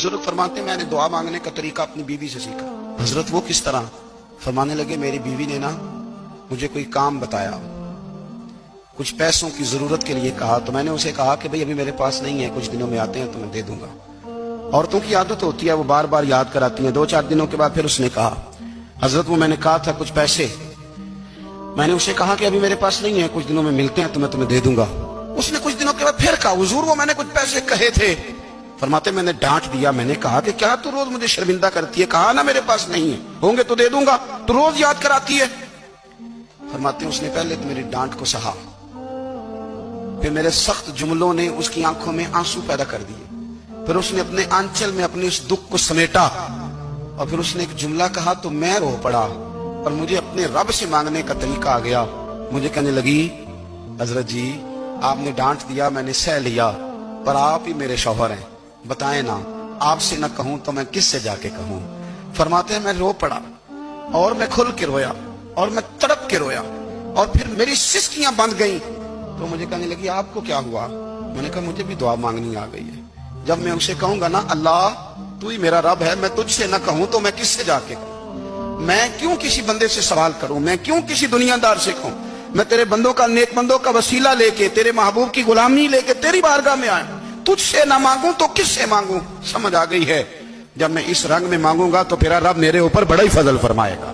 حضرت فرماتے ہیں मैंने दुआ मांगने का तरीका अपनी बीवी से सीखा। हजरत वो किस तरह? फरमाने लगे मेरी बीवी ने ना मुझे कोई काम बताया, कुछ पैसों की जरूरत के लिए कहा, तो मैंने उसे कहा कि भाई अभी मेरे पास नहीं है, कुछ दिनों में आते हैं तो मैं दे दूंगा। औरतों की आदत होती है, वो बार बार याद कराती हैं। 2-4 दिनों के बाद फिर उसने कहा हजरत वो मैंने कहा था कुछ पैसे, मैंने उसे कहा कि अभी मेरे पास नहीं है, कुछ दिनों में मिलते हैं तो मैं तुम्हें दे दूंगा। उसने कुछ दिनों के बाद फिर कहा हुजूर वो मैंने कुछ पैसे कहे थे। फरमाते मैंने डांट दिया, मैंने कहा कि क्या तू रोज मुझे शर्मिंदा करती है? कहा ना मेरे पास नहीं है, होंगे तो दे दूंगा, तू रोज याद कराती है। फरमाते उसने पहले तो मेरी डांट को सहा, फिर मेरे सख्त जुमलों ने उसकी आंखों में आंसू पैदा कर दिए, फिर उसने अपने आंचल में अपने उस दुख को समेटा और फिर उसने एक जुमला कहा तो मैं रो पड़ा और मुझे अपने रब से मांगने का तरीका आ गया। मुझे कहने लगी हजरत जी आपने डांट दिया, मैंने सह लिया, पर आप ही मेरे शौहर हैं, बताएं ना, आपसे ना कहूं तो मैं किससे जाके कहूं? फरमाते हैं मैं रो पड़ा और मैं खुल के रोया और मैं तड़प के रोया और फिर मेरी सिसकियां बंद गईं। तो मुझे कहने लगी आपको क्या हुआ? मैंने कहा मुझे भी दुआ मांगनी आ गई है। जब मैं उसे कहूंगा ना अल्लाह तू ही मेरा रब है, मैं तुझसे ना कहूं तो मैं किससे जाके कहूं? मैं क्यों किसी बंदे से सवाल करूं? मैं क्यों किसी दुनियादार से कहूं? मैं तेरे बंदों का, नेक बंदों का वसीला लेके, तेरे महबूब की गुलामी लेके तेरी बारगाह में आया, तुझसे ना मांगूं तो किससे मांगूं? समझ आ गई है, जब मैं इस रंग में मांगूंगा तो फिर रब मेरे ऊपर बड़ा ही फजल फरमाएगा।